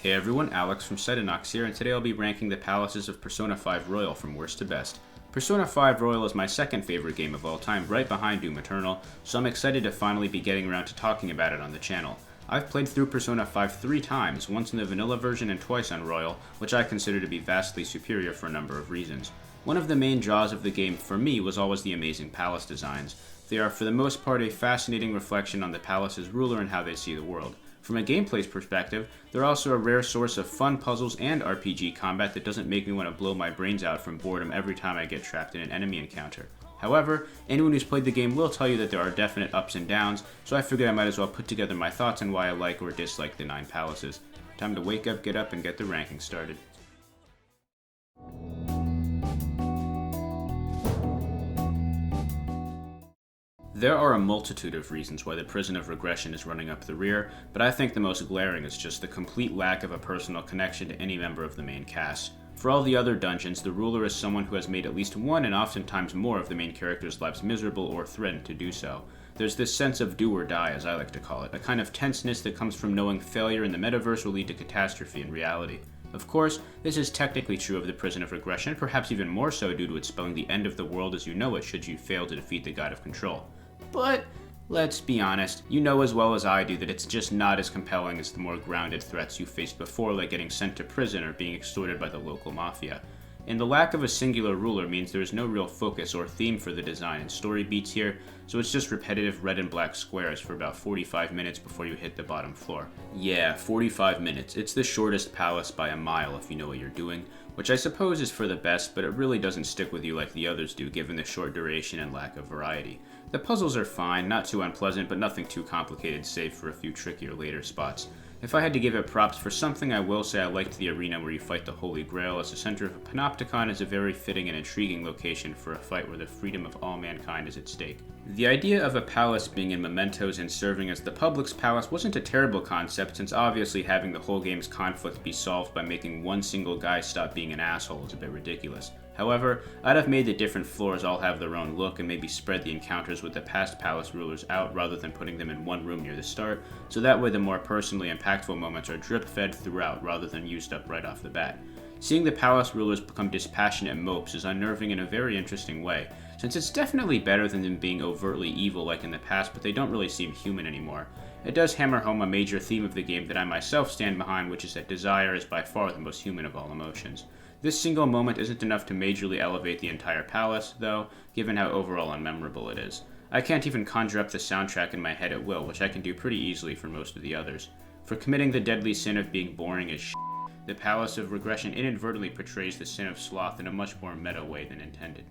Hey everyone, Alex from Cytonox here, and today I'll be ranking the palaces of Persona 5 Royal from worst to best. Persona 5 Royal is my second favorite game of all time, right behind Doom Eternal, so I'm excited to finally be getting around to talking about it on the channel. I've played through Persona 5 3 times, once in the vanilla version and twice on Royal, which I consider to be vastly superior for a number of reasons. One of the main draws of the game for me was always the amazing palace designs. They are for the most part a fascinating reflection on the palace's ruler and how they see the world. From a gameplay perspective, they're also a rare source of fun puzzles and RPG combat that doesn't make me want to blow my brains out from boredom every time I get trapped in an enemy encounter. However, anyone who's played the game will tell you that there are definite ups and downs, so I figured I might as well put together my thoughts on why I like or dislike the 9 palaces. Time to wake up, get up, and get the ranking started. There are a multitude of reasons why the Prison of Regression is running up the rear, but I think the most glaring is just the complete lack of a personal connection to any member of the main cast. For all the other dungeons, the ruler is someone who has made at least one and oftentimes more of the main characters' lives miserable or threatened to do so. There's this sense of do or die, as I like to call it, a kind of tenseness that comes from knowing failure in the metaverse will lead to catastrophe in reality. Of course, this is technically true of the Prison of Regression, perhaps even more so due to it spelling the end of the world as you know it should you fail to defeat the God of Control. But let's be honest, you know as well as I do that it's just not as compelling as the more grounded threats you faced before, like getting sent to prison or being extorted by the local mafia. And the lack of a singular ruler means there is no real focus or theme for the design and story beats here, so it's just repetitive red and black squares for about 45 minutes before you hit the bottom floor. Yeah, 45 minutes. It's the shortest palace by a mile if you know what you're doing, which I suppose is for the best, but it really doesn't stick with you like the others do given the short duration and lack of variety. The puzzles are fine, not too unpleasant, but nothing too complicated save for a few trickier later spots. If I had to give it props for something, I will say I liked the arena where you fight the Holy Grail, as the center of a panopticon is a very fitting and intriguing location for a fight where the freedom of all mankind is at stake. The idea of a palace being in mementos and serving as the public's palace wasn't a terrible concept, since obviously having the whole game's conflict be solved by making one single guy stop being an asshole is a bit ridiculous. However, I'd have made the different floors all have their own look and maybe spread the encounters with the past palace rulers out rather than putting them in one room near the start, so that way the more personally impactful moments are drip-fed throughout rather than used up right off the bat. Seeing the palace rulers become dispassionate mopes is unnerving in a very interesting way, since it's definitely better than them being overtly evil like in the past, but they don't really seem human anymore. It does hammer home a major theme of the game that I myself stand behind, which is that desire is by far the most human of all emotions. This single moment isn't enough to majorly elevate the entire palace, though, given how overall unmemorable it is. I can't even conjure up the soundtrack in my head at will, which I can do pretty easily for most of the others. For committing the deadly sin of being boring as shit, the Palace of Regression inadvertently portrays the sin of sloth in a much more meta way than intended.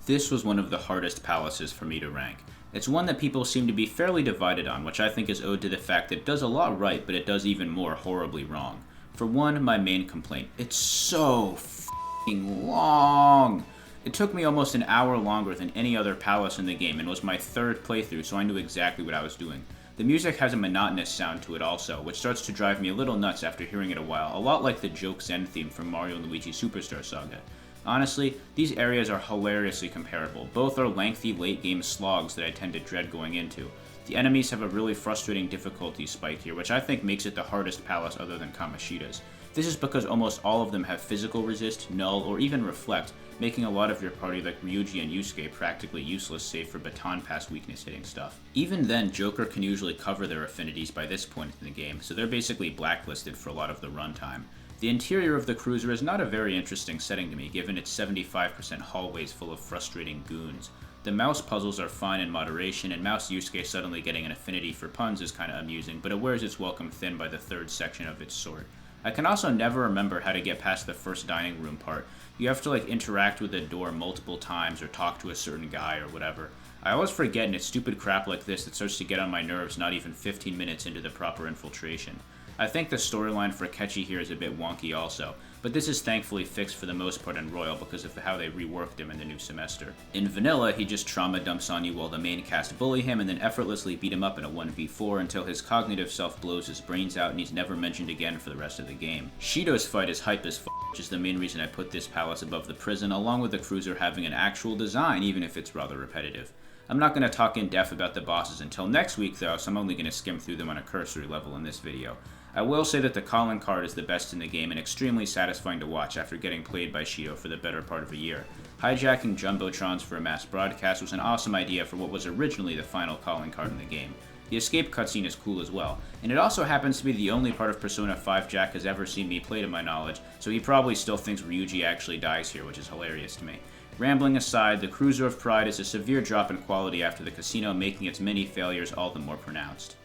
This was one of the hardest palaces for me to rank. It's one that people seem to be fairly divided on, which I think is owed to the fact that it does a lot right, but it does even more horribly wrong. For one, my main complaint, it's so f***ing long! It took me almost an hour longer than any other palace in the game, and was my third playthrough, so I knew exactly what I was doing. The music has a monotonous sound to it also, which starts to drive me a little nuts after hearing it a while, a lot like the Joke's End theme from Mario & Luigi Superstar Saga. Honestly, these areas are hilariously comparable. Both are lengthy late-game slogs that I tend to dread going into. The enemies have a really frustrating difficulty spike here, which I think makes it the hardest palace other than Kamoshida's. This is because almost all of them have physical resist, null, or even reflect, making a lot of your party like Ryuji and Yusuke practically useless save for baton pass weakness hitting stuff. Even then, Joker can usually cover their affinities by this point in the game, so they're basically blacklisted for a lot of the runtime. The interior of the cruiser is not a very interesting setting to me, given its 75% hallways full of frustrating goons. The mouse puzzles are fine in moderation, and Mouse Yusuke suddenly getting an affinity for puns is kinda amusing, but it wears its welcome thin by the third section of its sort. I can also never remember how to get past the first dining room part. You have to interact with the door multiple times or talk to a certain guy or whatever. I always forget, and it's stupid crap like this that starts to get on my nerves not even 15 minutes into the proper infiltration. I think the storyline for Akechi here is a bit wonky also, but this is thankfully fixed for the most part in Royal because of how they reworked him in the new semester. In Vanilla, he just trauma dumps on you while the main cast bully him and then effortlessly beat him up in a 1v4 until his cognitive self blows his brains out and he's never mentioned again for the rest of the game. Shido's fight is hype as f***, which is the main reason I put this palace above the prison, along with the cruiser having an actual design even if it's rather repetitive. I'm not going to talk in depth about the bosses until next week though, so I'm only going to skim through them on a cursory level in this video. I will say that the calling card is the best in the game and extremely satisfying to watch after getting played by Shido for the better part of a year. Hijacking Jumbotrons for a mass broadcast was an awesome idea for what was originally the final calling card in the game. The escape cutscene is cool as well, and it also happens to be the only part of Persona 5 Jack has ever seen me play to my knowledge, so he probably still thinks Ryuji actually dies here, which is hilarious to me. Rambling aside, the Cruiser of Pride is a severe drop in quality after the casino, making its many failures all the more pronounced.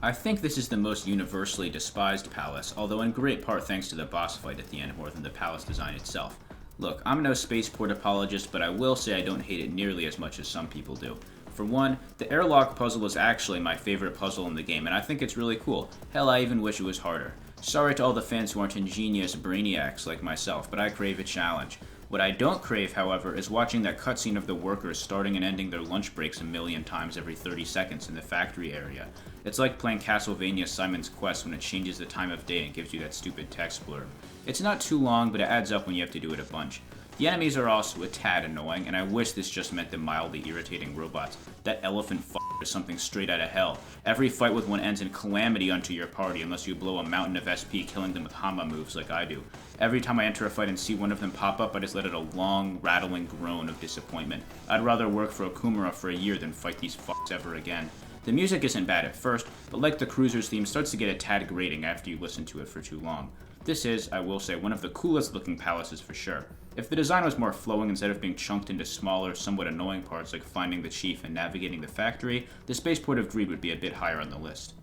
I think this is the most universally despised palace, although in great part thanks to the boss fight at the end more than the palace design itself. Look, I'm no spaceport apologist, but I will say I don't hate it nearly as much as some people do. For one, the airlock puzzle is actually my favorite puzzle in the game, and I think it's really cool. Hell, I even wish it was harder. Sorry to all the fans who aren't ingenious brainiacs like myself, but I crave a challenge. What I don't crave, however, is watching that cutscene of the workers starting and ending their lunch breaks a million times every 30 seconds in the factory area. It's like playing Castlevania Simon's Quest when it changes the time of day and gives you that stupid text blurb. It's not too long, but it adds up when you have to do it a bunch. The enemies are also a tad annoying, and I wish this just meant the mildly irritating robots. That elephant is something straight out of hell. Every fight with one ends in calamity unto your party unless you blow a mountain of SP killing them with Hama moves like I do. Every time I enter a fight and see one of them pop up, I just let out a long, rattling groan of disappointment. I'd rather work for Okumura for a year than fight these ever again. The music isn't bad at first, but like the Cruiser's theme, starts to get a tad grating after you listen to it for too long. This is, I will say, one of the coolest looking palaces for sure. If the design was more flowing instead of being chunked into smaller, somewhat annoying parts like finding the chief and navigating the factory, the Spaceport of Greed would be a bit higher on the list.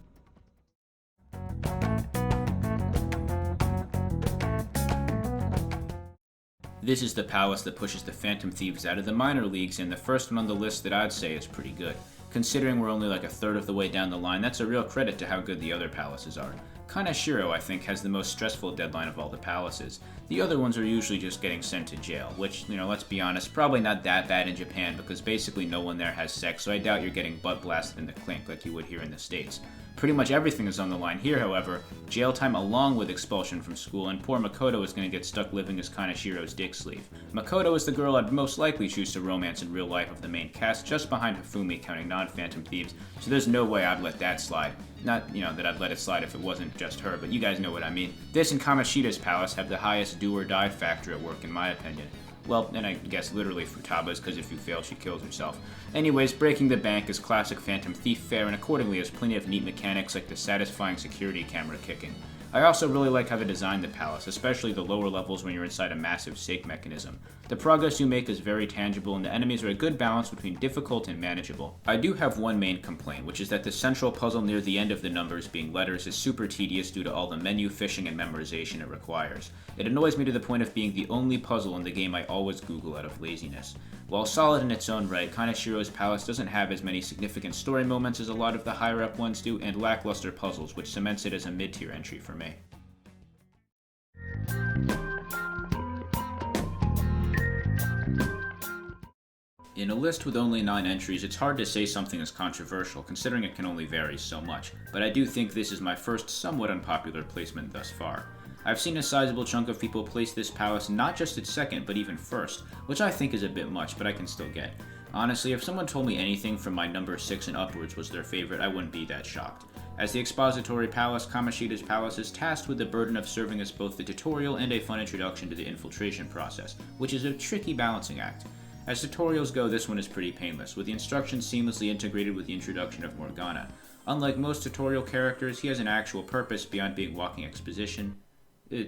This is the palace that pushes the Phantom Thieves out of the minor leagues, and the first one on the list that I'd say is pretty good. Considering we're only like a third of the way down the line, that's a real credit to how good the other palaces are. Kaneshiro, I think, has the most stressful deadline of all the palaces. The other ones are usually just getting sent to jail, which, let's be honest, probably not that bad in Japan because basically no one there has sex, so I doubt you're getting butt blasted in the clink like you would here in the States. Pretty much everything is on the line here, however, jail time along with expulsion from school, and poor Makoto is going to get stuck living as Kaneshiro's dick sleeve. Makoto is the girl I'd most likely choose to romance in real life of the main cast, just behind Hifumi counting non-Phantom Thieves, so there's no way I'd let that slide. Not, that I'd let it slide if it wasn't just her, but you guys know what I mean. This and Kamoshida's palace have the highest do-or-die factor at work in my opinion. Well, and I guess literally Futaba's, because if you fail, she kills herself. Anyways, breaking the bank is classic Phantom Thief fare, and accordingly has plenty of neat mechanics like the satisfying security camera kicking. I also really like how they designed the palace, especially the lower levels when you're inside a massive stake mechanism. The progress you make is very tangible, and the enemies are a good balance between difficult and manageable. I do have one main complaint, which is that the central puzzle near the end of the numbers being letters is super tedious due to all the menu fishing and memorization it requires. It annoys me to the point of being the only puzzle in the game I always Google out of laziness. While solid in its own right, Kaneshiro's palace doesn't have as many significant story moments as a lot of the higher up ones do, and lackluster puzzles, which cements it as a mid-tier entry for me. In a list with only 9 entries, it's hard to say something is controversial, considering it can only vary so much, but I do think this is my first somewhat unpopular placement thus far. I've seen a sizable chunk of people place this palace not just at second, but even first, which I think is a bit much, but I can still get. Honestly, if someone told me anything from my number 6 and upwards was their favorite, I wouldn't be that shocked. As the expository palace, Kamoshida's palace is tasked with the burden of serving as both the tutorial and a fun introduction to the infiltration process, which is a tricky balancing act. As tutorials go, this one is pretty painless, with the instructions seamlessly integrated with the introduction of Morgana. Unlike most tutorial characters, he has an actual purpose beyond being walking exposition.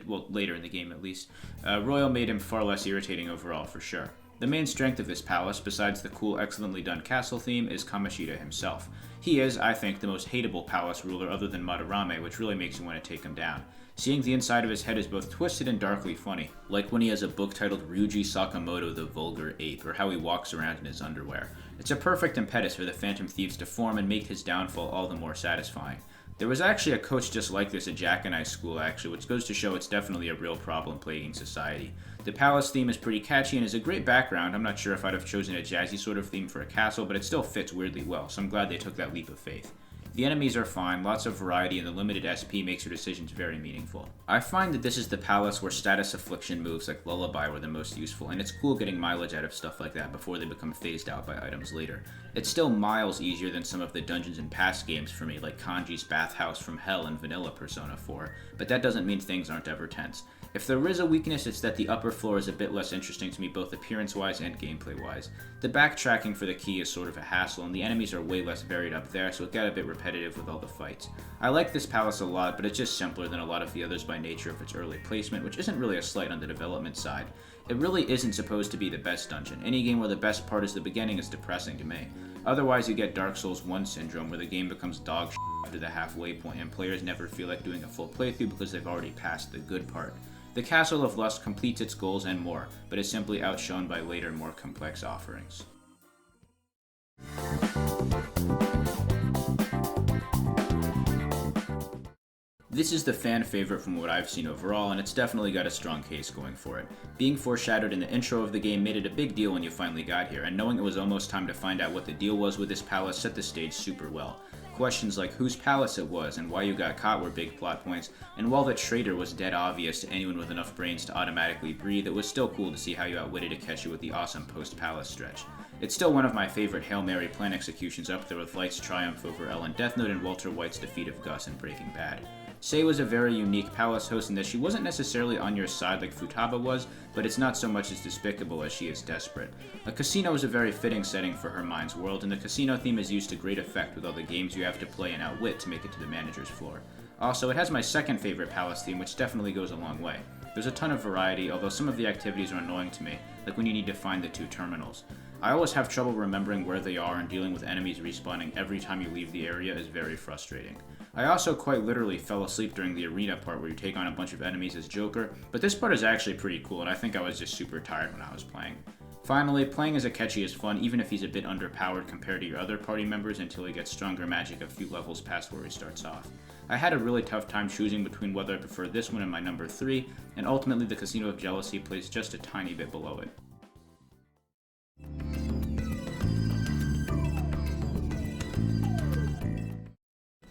Well, later in the game at least. Royal made him far less irritating overall, for sure. The main strength of this palace, besides the cool, excellently done castle theme, is Kamoshida himself. He is, I think, the most hateable palace ruler other than Madarame, which really makes you want to take him down. Seeing the inside of his head is both twisted and darkly funny, like when he has a book titled Ryuji Sakamoto the Vulgar Ape, or how he walks around in his underwear. It's a perfect impetus for the Phantom Thieves to form and make his downfall all the more satisfying. There was actually a coach just like this at Jack and I's school, which goes to show it's definitely a real problem plaguing society. The palace theme is pretty catchy and is a great background. I'm not sure if I'd have chosen a jazzy sort of theme for a castle, but it still fits weirdly well, so I'm glad they took that leap of faith. The enemies are fine, lots of variety, and the limited SP makes your decisions very meaningful. I find that this is the palace where status affliction moves like Lullaby were the most useful, and it's cool getting mileage out of stuff like that before they become phased out by items later. It's still miles easier than some of the dungeons in past games for me, like Kanji's Bathhouse from Hell and Vanilla Persona 4, but that doesn't mean things aren't ever tense. If there is a weakness, it's that the upper floor is a bit less interesting to me both appearance-wise and gameplay-wise. The backtracking for the key is sort of a hassle, and the enemies are way less varied up there, so it got a bit repetitive with all the fights. I like this palace a lot, but it's just simpler than a lot of the others by nature of its early placement, which isn't really a slight on the development side. It really isn't supposed to be the best dungeon. Any game where the best part is the beginning is depressing to me. Otherwise, you get Dark Souls 1 syndrome, where the game becomes dog shit after the halfway point, and players never feel like doing a full playthrough because they've already passed the good part. The Castle of Lust completes its goals and more, but is simply outshone by later, more complex offerings. This is the fan favorite from what I've seen overall, and it's definitely got a strong case going for it. Being foreshadowed in the intro of the game made it a big deal when you finally got here, and knowing it was almost time to find out what the deal was with this palace set the stage super well. Questions like whose palace it was and why you got caught were big plot points, and while the traitor was dead obvious to anyone with enough brains to automatically breathe, it was still cool to see how you outwitted Akechi with the awesome post-palace stretch. It's still one of my favorite Hail Mary plan executions, up there with Light's triumph over Ellen Death Note and Walter White's defeat of Gus in Breaking Bad. Sei was a very unique palace host in that she wasn't necessarily on your side like Futaba was, but it's not so much as despicable as she is desperate. A casino is a very fitting setting for her mind's world, and the casino theme is used to great effect with all the games you have to play and outwit to make it to the manager's floor. Also, it has my second favorite palace theme, which definitely goes a long way. There's a ton of variety, although some of the activities are annoying to me, like when you need to find the two terminals. I always have trouble remembering where they are, and dealing with enemies respawning every time you leave the area is very frustrating. I also quite literally fell asleep during the arena part where you take on a bunch of enemies as Joker, but this part is actually pretty cool, and I think I was just super tired when I was playing. Finally, playing as Akechi is fun even if he's a bit underpowered compared to your other party members until he gets stronger magic a few levels past where he starts off. I had a really tough time choosing between whether I prefer this one and my number 3, and ultimately the Casino of Jealousy plays just a tiny bit below it.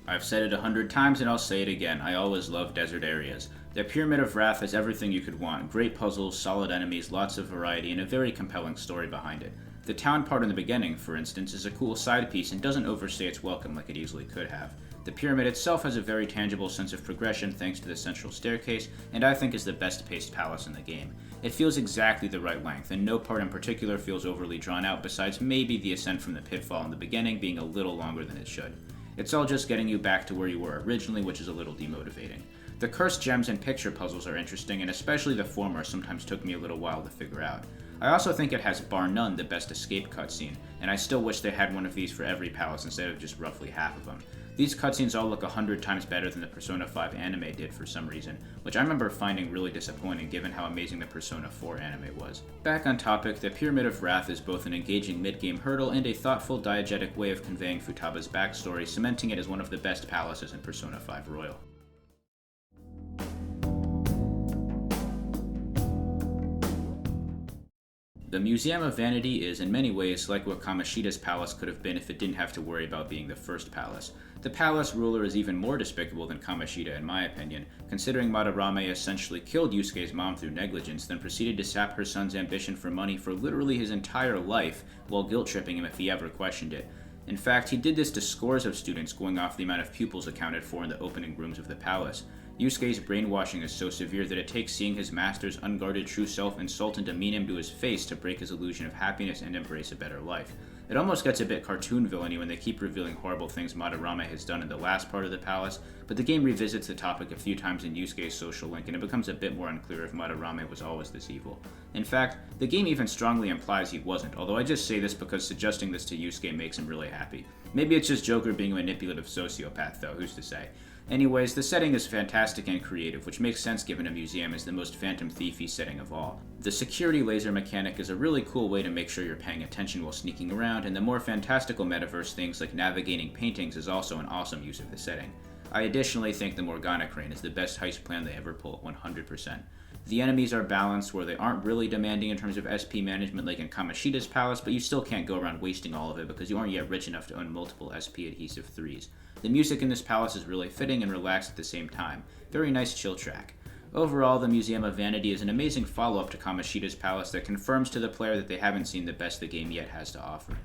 I've said it 100 times and I'll say it again, I always love desert areas. The Pyramid of Wrath has everything you could want, great puzzles, solid enemies, lots of variety, and a very compelling story behind it. The town part in the beginning, for instance, is a cool side piece and doesn't overstay its welcome like it easily could have. The pyramid itself has a very tangible sense of progression thanks to the central staircase, and I think is the best paced palace in the game. It feels exactly the right length, and no part in particular feels overly drawn out besides maybe the ascent from the pitfall in the beginning being a little longer than it should. It's all just getting you back to where you were originally, which is a little demotivating. The cursed gems and picture puzzles are interesting, and especially the former sometimes took me a little while to figure out. I also think it has bar none the best escape cutscene, and I still wish they had one of these for every palace instead of just roughly half of them. These cutscenes all look 100 times better than the Persona 5 anime did for some reason, which I remember finding really disappointing given how amazing the Persona 4 anime was. Back on topic, the Pyramid of Wrath is both an engaging mid-game hurdle and a thoughtful, diegetic way of conveying Futaba's backstory, cementing it as one of the best palaces in Persona 5 Royal. The Museum of Vanity is, in many ways, like what Kamoshida's palace could have been if it didn't have to worry about being the first palace. The palace ruler is even more despicable than Kamoshida in my opinion, considering Madarame essentially killed Yusuke's mom through negligence, then proceeded to sap her son's ambition for money for literally his entire life, while guilt-tripping him if he ever questioned it. In fact, he did this to scores of students going off the amount of pupils accounted for in the opening rooms of the palace. Yusuke's brainwashing is so severe that it takes seeing his master's unguarded true self insult and demean him to his face to break his illusion of happiness and embrace a better life. It almost gets a bit cartoon villainy when they keep revealing horrible things Madarame has done in the last part of the palace, but the game revisits the topic a few times in Yusuke's social link, and it becomes a bit more unclear if Madarame was always this evil. In fact, the game even strongly implies he wasn't, although I just say this because suggesting this to Yusuke makes him really happy. Maybe it's just Joker being a manipulative sociopath though, who's to say. Anyways, the setting is fantastic and creative, which makes sense given a museum is the most Phantom Thief-y setting of all. The security laser mechanic is a really cool way to make sure you're paying attention while sneaking around, and the more fantastical metaverse things like navigating paintings is also an awesome use of the setting. I additionally think the Morgana Crane is the best heist plan they ever pull, 100%. The enemies are balanced where they aren't really demanding in terms of SP management like in Kamoshida's palace, but you still can't go around wasting all of it because you aren't yet rich enough to own multiple SP adhesive 3s. The music in this palace is really fitting and relaxed at the same time. Very nice chill track. Overall, the Museum of Vanity is an amazing follow-up to Kamoshida's Palace that confirms to the player that they haven't seen the best the game yet has to offer.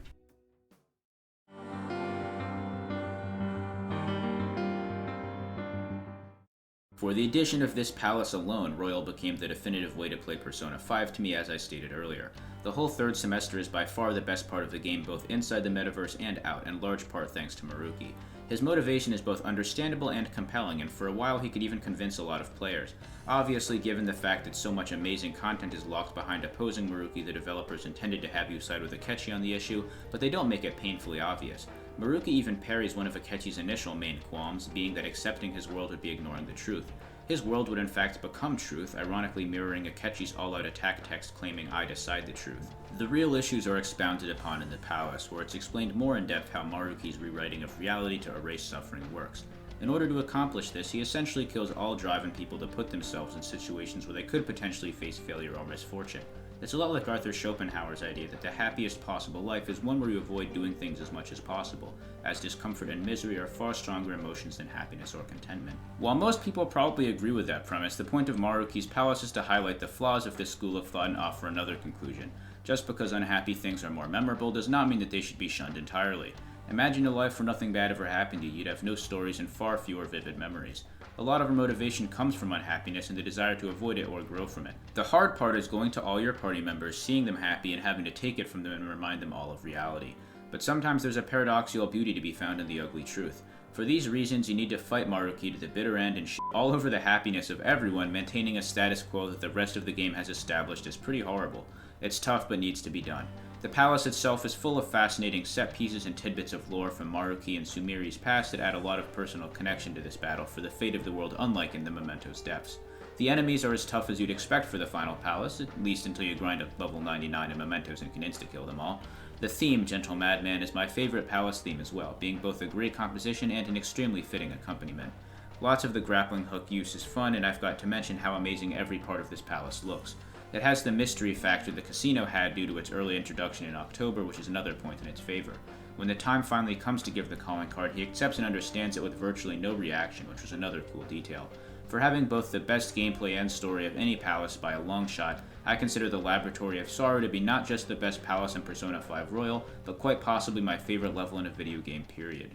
For the addition of this palace alone, Royal became the definitive way to play Persona 5 to me, as I stated earlier. The whole third semester is by far the best part of the game, both inside the metaverse and out, in large part thanks to Maruki. His motivation is both understandable and compelling, and for a while he could even convince a lot of players. Obviously, given the fact that so much amazing content is locked behind opposing Maruki, the developers intended to have you side with Akechi on the issue, but they don't make it painfully obvious. Maruki even parries one of Akechi's initial main qualms, being that accepting his world would be ignoring the truth. His world would in fact become truth, ironically mirroring Akechi's all-out attack text claiming I decide the truth. The real issues are expounded upon in the palace, where it's explained more in depth how Maruki's rewriting of reality to erase suffering works. In order to accomplish this, he essentially kills all drive in people to put themselves in situations where they could potentially face failure or misfortune. It's a lot like Arthur Schopenhauer's idea that the happiest possible life is one where you avoid doing things as much as possible, as discomfort and misery are far stronger emotions than happiness or contentment. While most people probably agree with that premise, the point of Maruki's Palace is to highlight the flaws of this school of thought and offer another conclusion. Just because unhappy things are more memorable does not mean that they should be shunned entirely. Imagine a life where nothing bad ever happened to you, you'd have no stories and far fewer vivid memories. A lot of our motivation comes from unhappiness and the desire to avoid it or grow from it. The hard part is going to all your party members, seeing them happy, and having to take it from them and remind them all of reality. But sometimes there's a paradoxical beauty to be found in the ugly truth. For these reasons, you need to fight Maruki to the bitter end and all over the happiness of everyone, maintaining a status quo that the rest of the game has established is pretty horrible. It's tough, but needs to be done. The palace itself is full of fascinating set pieces and tidbits of lore from Maruki and Sumiri's past that add a lot of personal connection to this battle for the fate of the world, unlike in the Memento's depths. The enemies are as tough as you'd expect for the final palace, at least until you grind up level 99 in Mementos and can insta-kill them all. The theme, Gentle Madman, is my favorite palace theme as well, being both a great composition and an extremely fitting accompaniment. Lots of the grappling hook use is fun, and I've got to mention how amazing every part of this palace looks. It has the mystery factor the casino had due to its early introduction in October, which is another point in its favor. When the time finally comes to give the calling card, he accepts and understands it with virtually no reaction, which was another cool detail. For having both the best gameplay and story of any palace by a long shot, I consider the Laboratory of Sorrow to be not just the best palace in Persona 5 Royal, but quite possibly my favorite level in a video game, period.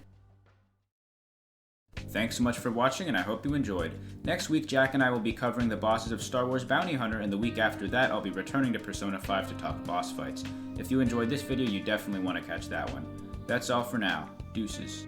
Thanks so much for watching, and I hope you enjoyed. Next week, Jack and I will be covering the bosses of Star Wars Bounty Hunter, and the week after that, I'll be returning to Persona 5 to talk boss fights. If you enjoyed this video, you definitely want to catch that one. That's all for now. Deuces.